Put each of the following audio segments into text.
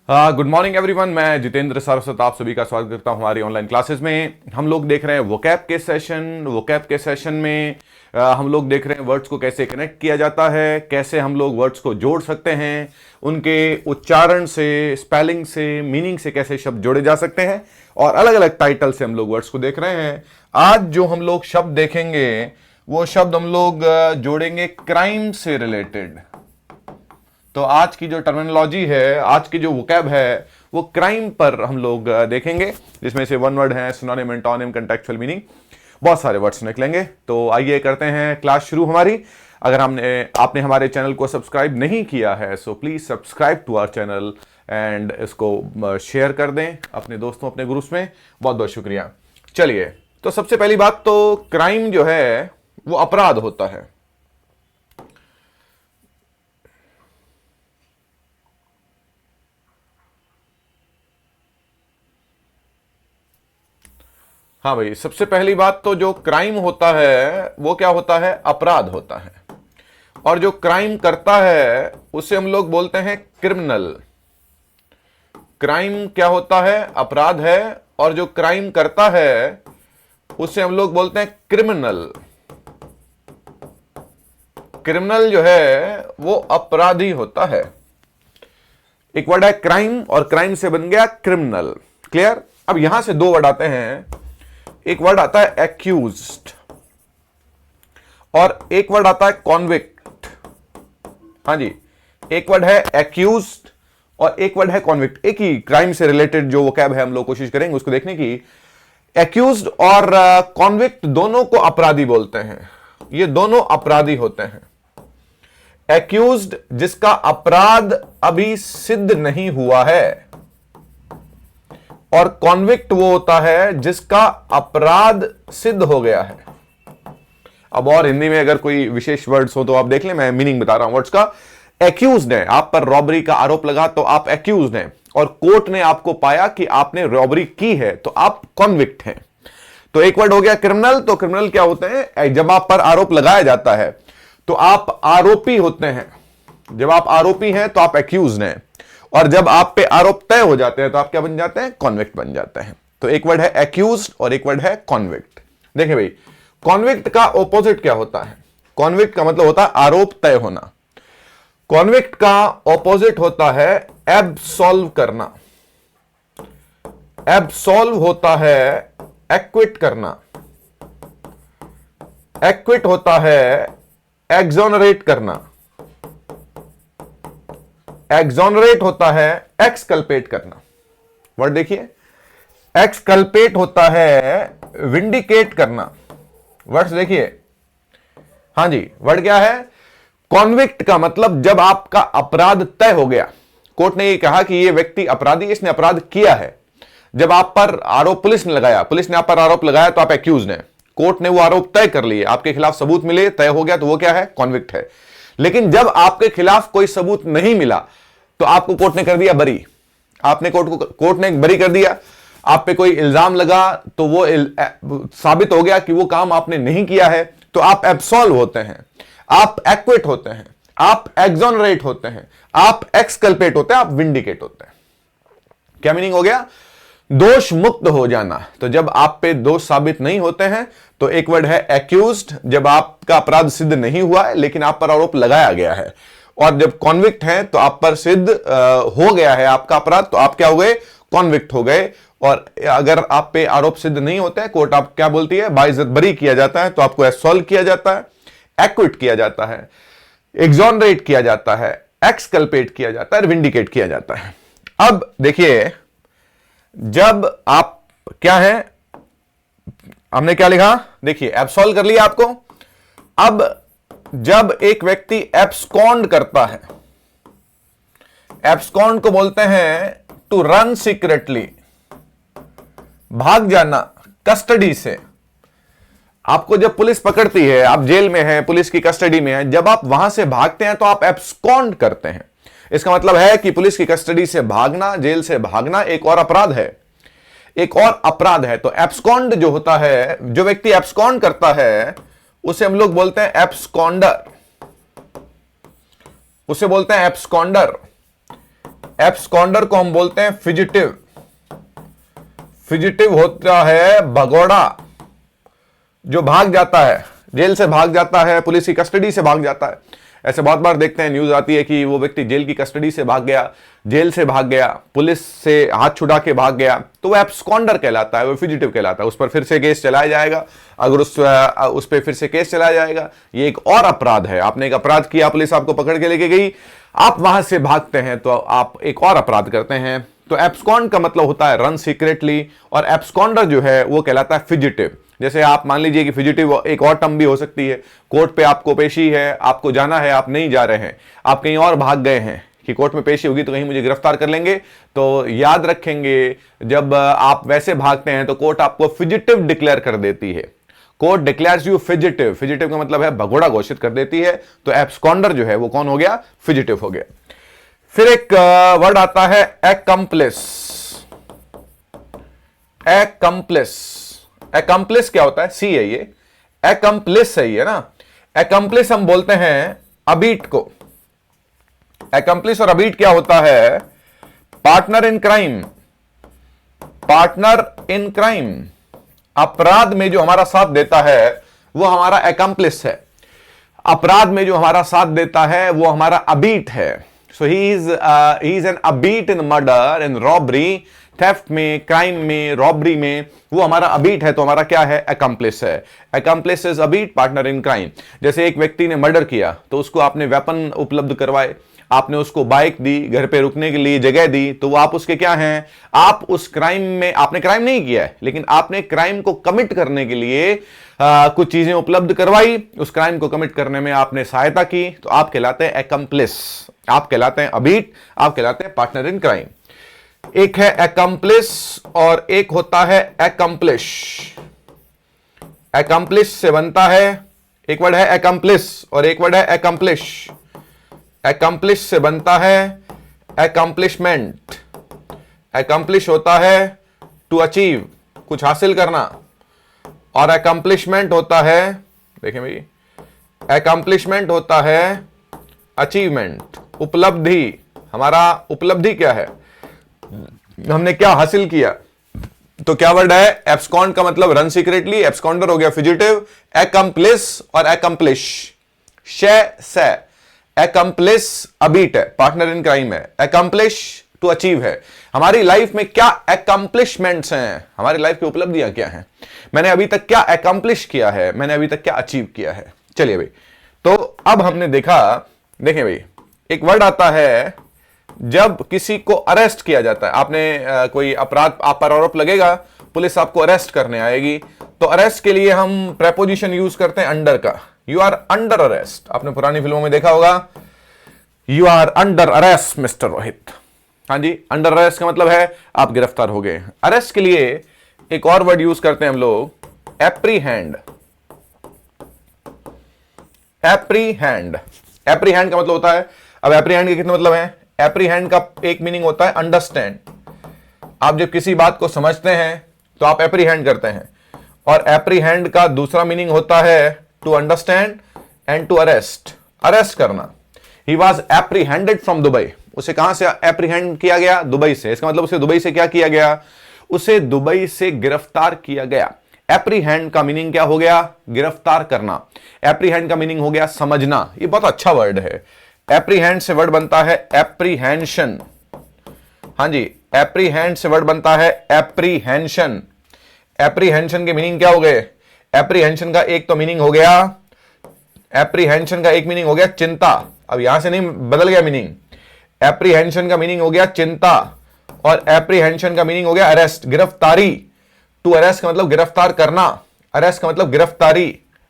Good morning everyone. मैं जितेंद्र सारस्वत आप सभी का स्वागत करता हूं हमारी ऑनलाइन क्लासेस में। हम लोग देख रहे हैं वोकैब के सेशन में हम लोग देख रहे हैं वर्ड्स को कैसे कनेक्ट किया जाता है, कैसे हम लोग वर्ड्स को जोड़ सकते हैं, उनके उच्चारण से, स्पेलिंग से, मीनिंग से कैसे शब्द जोड़े जा सकते हैं, और अलग अलग टाइटल से हम लोग वर्ड्स को देख रहे हैं। आज जो हम लोग शब्द देखेंगे वो शब्द हम लोग जोड़ेंगे क्राइम से रिलेटेड। तो आज की जो टर्मिनोलॉजी है, आज की जो वोकैब है, वो क्राइम पर हम लोग देखेंगे, जिसमें से वन वर्ड है सिनोनिम, एंटोनिम, कॉन्टेक्चुअल मीनिंग, बहुत सारे वर्ड्स निकलेंगे। तो आइए करते हैं क्लास शुरू हमारी। अगर आपने हमारे चैनल को सब्सक्राइब नहीं किया है so please subscribe to our channel and इसको शेयर कर दें अपने दोस्तों, अपने ग्रुप्स में। बहुत बहुत शुक्रिया। चलिए, तो सबसे पहली बात तो क्राइम जो है वो अपराध होता है। हाँ भाई, सबसे पहली बात तो जो क्राइम होता है वो क्या होता है? अपराध होता है। और जो क्राइम करता है उसे हम लोग बोलते हैं क्रिमिनल। क्राइम क्या होता है? अपराध है। और जो क्राइम करता है उसे हम लोग बोलते हैं क्रिमिनल। क्रिमिनल जो है वो अपराधी होता है। एक वर्ड है क्राइम और क्राइम से बन गया क्रिमिनल। क्लियर? अब यहां से दो वर्ड आते हैं। एक वर्ड आता है एक्यूज्ड और एक वर्ड आता है कॉन्विक्ट। हाँ जी, एक वर्ड है एक्यूज्ड और एक वर्ड है कॉन्विक्ट। एक ही क्राइम से रिलेटेड जो वोकैब है हम लोग कोशिश करेंगे उसको देखने की। एक्यूज्ड और कॉन्विक्ट दोनों को अपराधी बोलते हैं। ये दोनों अपराधी होते हैं। एक्यूज्ड जिसका अपराध अभी सिद्ध नहीं हुआ है, और कॉन्विक्ट वो होता है जिसका अपराध सिद्ध हो गया है। अब और हिंदी में अगर कोई विशेष वर्ड्स हो तो आप देख लें, मैं मीनिंग बता रहा हूं वर्ड्स का। एक्यूज्ड है, आप पर रॉबरी का आरोप लगा तो आप एक्यूज्ड हैं, और कोर्ट ने आपको पाया कि आपने रॉबरी की है तो आप कॉन्विक्ट हैं। तो एक वर्ड हो गया क्रिमिनल। तो क्रिमिनल क्या होते हैं? जब आप पर आरोप लगाया जाता है तो आप आरोपी होते हैं। जब आप आरोपी हैं तो आप एक्यूज्ड हैं, और जब आप पे आरोप तय हो जाते हैं तो आप क्या बन जाते हैं? कॉन्विक्ट बन जाते हैं। तो एक वर्ड है एक्यूज्ड और एक वर्ड है कॉन्विक्ट। देखिए भाई, कॉन्विक्ट का ऑपोजिट क्या होता है? कॉन्विक्ट का मतलब होता है आरोप तय होना। कॉन्विक्ट का ऑपोजिट होता है एब्सॉल्व करना। एब्सॉल्व होता है एक्विट करना। एक्विट होता है एक्सोनरेट करना। एक्सोनरेट होता है एक्सकल्पेट करना। वर्ड देखिए, एक्सकल्पेट होता है विंडिकेट करना। वर्ड्स देखिए। हां जी, वर्ड क्या है? कॉन्विक्ट का मतलब जब आपका अपराध तय हो गया, कोर्ट ने ये कहा कि ये व्यक्ति अपराधी, इसने अपराध किया है। जब आप पर आरोप पुलिस ने लगाया, पुलिस ने आप पर आरोप लगाया तो आप एक्यूज्ड हैं। कोर्ट ने वो आरोप तय कर लिए, आपके खिलाफ सबूत मिले, तय हो गया, तो वो क्या है? कॉन्विक्ट है। लेकिन जब आपके खिलाफ कोई सबूत नहीं मिला तो आपको कोर्ट ने कर दिया बरी। आपने कोर्ट ने बरी कर दिया। आप पे कोई इल्जाम लगा तो वो साबित हो गया कि वो काम आपने नहीं किया है, तो आप एब्सॉल्व होते हैं, आप एक्विट होते हैं, आप एक्सोनरेट होते हैं, आप एक्सकल्पेट होते हैं, आप विंडिकेट होते हैं। क्या मीनिंग हो गया? दोष मुक्त हो जाना। तो जब आप पे दोष साबित नहीं होते हैं तो एक वर्ड है एक्यूज्ड, जब आपका अपराध सिद्ध नहीं हुआ है लेकिन आप पर आरोप लगाया गया है। और जब कॉन्विक्ट है तो आप पर सिद्ध हो गया है आपका अपराध, तो आप क्या हो गए? कॉन्विक्ट हो गए। और अगर आप पे आरोप सिद्ध नहीं होते हैं, कोर्ट आप क्या बोलती है? बाइज्जत बरी किया जाता है, तो आपको एब्सॉल्व किया जाता है, एक्विट किया जाता है, एक्सोनरेट किया जाता है, एक्सकल्पेट किया जाता है, विंडिकेट किया जाता है। अब देखिए, जब आप क्या है, हमने क्या लिखा? देखिए, एब्सॉल्व कर लिया आपको। अब जब एक व्यक्ति एब्सकॉन्ड करता है, एब्सकॉन्ड को बोलते हैं टू रन सीक्रेटली, भाग जाना कस्टडी से। आपको जब पुलिस पकड़ती है, आप जेल में हैं, पुलिस की कस्टडी में हैं, जब आप वहां से भागते हैं तो आप एब्सकॉन्ड करते हैं। इसका मतलब है कि पुलिस की कस्टडी से भागना, जेल से भागना एक और अपराध है, एक और अपराध है। तो एब्सकॉन्ड जो होता है, जो व्यक्ति एब्सकॉन्ड करता है उसे हम लोग बोलते हैं एब्सकॉन्डर। उसे बोलते हैं एब्सकॉन्डर। एब्सकॉन्डर को हम बोलते हैं फिजिटिव। फिजिटिव होता है भगोड़ा, जो भाग जाता है, जेल से भाग जाता है, पुलिस की कस्टडी से भाग जाता है। ऐसे बहुत बार देखते हैं, न्यूज आती है कि वो व्यक्ति जेल की कस्टडी से भाग गया, जेल से भाग गया, पुलिस से हाथ छुड़ा के भाग गया, तो वो एब्सकॉन्डर कहलाता है, वो फिजिटिव कहलाता है। उस पर फिर से केस चलाया जाएगा। अगर उस पर फिर से केस चलाया जाएगा, ये एक और अपराध है। आपने एक अपराध किया, पुलिस आपको पकड़ के लेके गई, आप वहां से भागते हैं, तो आप एक और अपराध करते हैं। तो एब्सकॉन्ड का मतलब होता है रन सीक्रेटली, और एब्सकॉन्डर जो है वो कहलाता है फिजिटिव। जैसे आप मान लीजिए कि फिजिटिव एक और टर्म भी हो सकती है। कोर्ट पे आपको पेशी है, आपको जाना है, आप नहीं जा रहे हैं, आप कहीं और भाग गए हैं कि कोर्ट में पेशी होगी तो कहीं मुझे गिरफ्तार कर लेंगे, तो याद रखेंगे जब आप वैसे भागते हैं तो कोर्ट आपको फिजिटिव डिक्लेयर कर देती है। Court declares you fugitive. Fugitive का मतलब है भगोड़ा घोषित कर देती है। तो एब्सकॉन्डर जो है वो कौन हो गया? फिजिटिव हो गया। फिर एक वर्ड आता है एक्कम्प्लिस। एक्कम्प्लिस, एक्कम्प्लिस क्या होता है? सी है ये, एक्कम्प्लिस सही है ना। एक्कम्प्लिस हम बोलते हैं अबीट को। एक्कम्प्लिस और अबीट क्या होता है? Partner in crime. Partner in crime, अपराध में जो हमारा साथ देता है वो हमारा एक्कम्प्लिस है। अपराध में जो हमारा साथ देता है वो हमारा अबीट है। So he is an abet in murder, in robbery, theft में, क्राइम में, रॉबरी में, वो हमारा अबीट है। तो हमारा क्या है? एक्कम्प्लिस है। एक्कम्प्लिस इज अबीट, पार्टनर इन क्राइम। जैसे एक व्यक्ति ने मर्डर किया तो उसको आपने वेपन उपलब्ध करवाए, आपने उसको बाइक दी, घर पे रुकने के लिए जगह दी, तो वो आप उसके क्या हैं? आप उस क्राइम में, आपने क्राइम नहीं किया है लेकिन आपने क्राइम को कमिट करने के लिए कुछ चीजें उपलब्ध करवाई, उस क्राइम को कमिट करने में आपने सहायता की, तो आप कहलाते हैं एक्कम्प्लिस। आप कहलाते हैं अबीट, आप कहलाते हैं पार्टनर इन क्राइम। एक है एक्कम्प्लिस और एक होता है एक्कम्प्लिश। एक्कम्प्लिश से बनता है, एक वर्ड है एक्कम्प्लिस और एक वर्ड है एक्कम्प्लिश। एक्कम्प्लिश से बनता है एक्कम्प्लिशमेंट। एक्कम्प्लिश होता है टू अचीव, कुछ हासिल करना, और एक्कम्प्लिशमेंट होता है, देखें भाई, एक्कम्प्लिशमेंट होता है अचीवमेंट, उपलब्धि। हमारा उपलब्धि क्या है? हमने क्या हासिल किया। तो क्या वर्ड है? एब्सकॉन्ड का मतलब रन सीक्रेटली, एब्सकॉन्डर हो गया फिजिटिव, एक्कम्प्लिस और एक्कम्प्लिश से। एक्कम्प्लिस अबीट है, पार्टनर इन क्राइम है, एक्कम्प्लिश टू अचीव है। हमारी लाइफ में क्या एक्कम्प्लिशमेंट्स हैं? हमारी लाइफ की उपलब्धियां क्या हैं? मैंने अभी तक क्या एक्कम्प्लिश किया है, मैंने अभी तक क्या अचीव किया है। चलिए भाई, तो अब हमने देखा, देखें भाई, एक वर्ड आता है जब किसी को अरेस्ट किया जाता है। आपने कोई अपराध, आप पर आरोप लगेगा, पुलिस आपको अरेस्ट करने आएगी, तो अरेस्ट के लिए हम प्रेपोजिशन यूज करते हैं अंडर का। You are under arrest. आपने पुरानी फिल्मों में देखा होगा, you are under arrest mister Rohit. हाँ जी, अंडर अरेस्ट का मतलब है आप गिरफ्तार हो गए। अरेस्ट के लिए एक और वर्ड यूज करते हैं हम लोग, एप्रीहेंड। एप्रीहेंड, एप्रीहेंड का मतलब होता है, अब एप्रीहेंड के कितने मतलब हैं? एप्रीहेंड का एक मीनिंग होता है अंडरस्टैंड। आप जब किसी बात को समझते हैं तो आप एप्रीहेंड करते हैं, और एप्रीहेंड का दूसरा मीनिंग होता है to understand and to arrest, arrest करना। He was apprehended from Dubai. उसे कहां से एप्रीहेंड किया गया? दुबई से। इसका मतलब उसे दुबई से क्या किया गया? उसे दुबई से गिरफ्तार किया गया। एप्रीहेंड का मीनिंग क्या हो गया? गिरफ्तार करना। एप्रीहेंड का मीनिंग हो गया समझना। ये बहुत अच्छा वर्ड है। एप्रीहेंड से वर्ड बनता है एप्रीहेंशन। हाँ जी, एप्रीहेंड से वर्ड बनता है एप्रीहेंशन। एप्रीहेंशन के मीनिंग क्या हो गए? एप्रीहेंशन का एक तो मीनिंग हो गया, एप्रीहेंशन का एक मीनिंग हो गया चिंता। अब यहां से नहीं बदल गया मीनिंग। एप्रीहेंशन का मीनिंग हो गया चिंता, और एप्रीहेंशन का मीनिंग हो गया अरेस्ट, गिरफ्तारी। टू अरेस्ट का मतलब गिरफ्तार करना, अरेस्ट का मतलब गिरफ्तारी।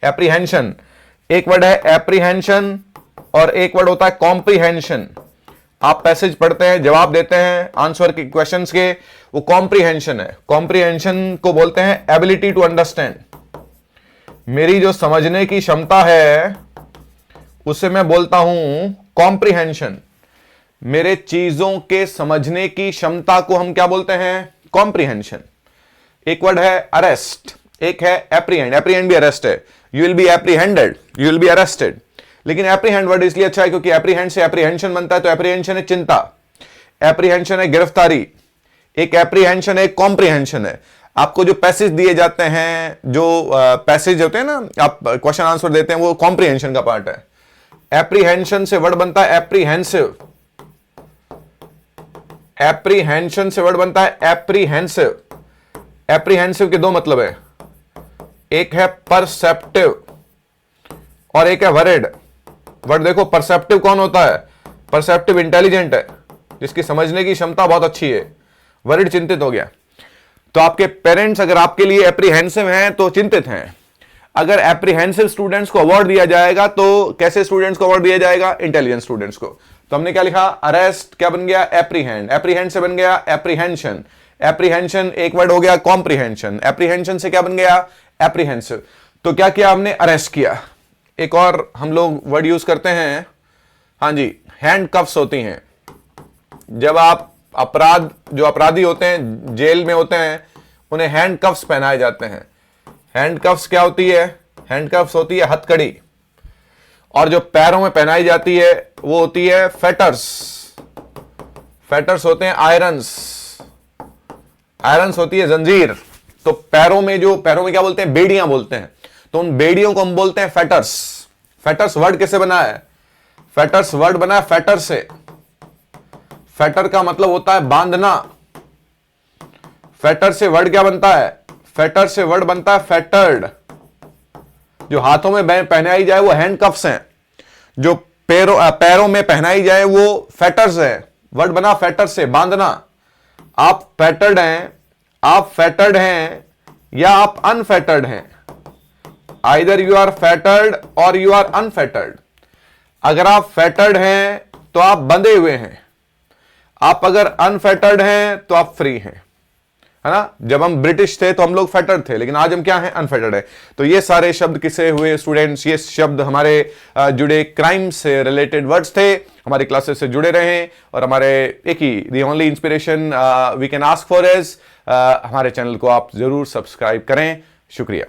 एप्रीहेंशन, एक वर्ड है एप्रीहेंशन और एक वर्ड होता है कॉम्प्रीहेंशन। आप पैसेज पढ़ते हैं, जवाब देते हैं आंसर के क्वेश्चंस के, वो कॉम्प्रीहेंशन है। कॉम्प्रीहेंशन को बोलते हैं एबिलिटी टू अंडरस्टैंड। मेरी जो समझने की क्षमता है उसे मैं बोलता हूं कॉम्प्रीहेंशन। मेरे चीजों के समझने की क्षमता को हम क्या बोलते हैं? कॉम्प्रीहेंशन। एक वर्ड है अरेस्ट, एक है एप्रीहेंड। एप्रीहेंड भी अरेस्ट है। You will be apprehended, you will be arrested. लेकिन एप्रीहेंड वर्ड इसलिए अच्छा है क्योंकि एप्रीहेंड से एप्रीहेंशन बनता है, तो एप्रीहेंशन है चिंता। एप्रीहेंशन है गिरफ्तारी, एक एप्रीहेंशन है, एक कॉम्प्रीहेंशन है। आपको जो पैसेज दिए जाते हैं, जो पैसेज होते हैं ना, आप क्वेश्चन आंसर देते हैं, वो कॉम्प्रीहेंशन का पार्ट है। एप्रीहेंशन से वर्ड बनता है एप्रीहेंसिव, एप्रीहेंशन से वर्ड बनता है एप्रीहेंसिव। एप्रीहेंसिव के दो मतलब है, एक है परसेप्टिव और एक है वरिड। वर्ड देखो, परसेप्टिव कौन होता है? परसेप्टिव इंटेलिजेंट है, जिसकी समझने की क्षमता बहुत अच्छी है। वरिड चिंतित हो गया। तो आपके पेरेंट्स अगर आपके लिए एप्रीहेंसिव हैं तो चिंतित हैं। अगर एप्रीहेंसिव स्टूडेंट्स को अवार्ड दिया जाएगा तो कैसे स्टूडेंट्स को अवार्ड दिया जाएगा? इंटेलिजेंट स्टूडेंट्स को। तो हमने क्या लिखा? अरेस्ट क्या बन गया? एप्रीहेंड। एप्रीहेंड से बन गया एप्रीहेंशन। एप्रीहेंशन एक वर्ड हो गया कॉम्प्रीहेंशन। एप्रीहेंशन से क्या बन गया? एप्रीहेंसिव। तो क्या किया हमने? अरेस्ट किया। एक और हम लोग वर्ड यूज करते हैं, हाँ जी, हैंड कफ्स होती हैं। जब आप जो अपराधी होते हैं, जेल में होते हैं, उन्हें हैंड कफ्स पहनाए जाते हैं। हैंड कफ्स क्या होती है? हैंड कफ्स होती है हथकड़ी। और जो पैरों में पहनाई जाती है वो होती है फेटर्स। फेटर्स होते हैं आयरन्स। आयरन्स होती है जंजीर। तो पैरों में क्या बोलते हैं? बेड़ियां बोलते हैं। तो उन बेड़ियों को हम बोलते हैं फेटर्स। फेटर्स वर्ड कैसे बना है? फेटर्स वर्ड बना है फेटर से। फेटर का मतलब होता है बांधना। फेटर से वर्ड क्या बनता है? फेटर से वर्ड बनता है फेटर्ड। जो हाथों में पहनाई जाए वो हैंडकफ्स हैं। जो पैरों में पहनाई जाए वो फेटर्स है। वर्ड बना फेटर से, बांधना। आप फेटर्ड हैं, आप फेटर्ड हैं या आप अनफेटर्ड हैं। आइदर यू आर फेटर्ड और यू आर अनफेटर्ड। अगर आप फेटर्ड हैं तो आप बंधे हुए हैं, आप अगर अनफेटर्ड हैं तो आप फ्री हैं, है ना। जब हम ब्रिटिश थे तो हम लोग फेटर्ड थे, लेकिन आज हम क्या हैं? अनफेटर्ड है। तो ये सारे शब्द किसे हुए स्टूडेंट्स? ये शब्द हमारे जुड़े क्राइम से रिलेटेड वर्ड्स थे। हमारी क्लासेस से जुड़े रहें और हमारे एक ही the only inspiration we can ask for is हमारे चैनल को आप जरूर सब्सक्राइब करें। शुक्रिया।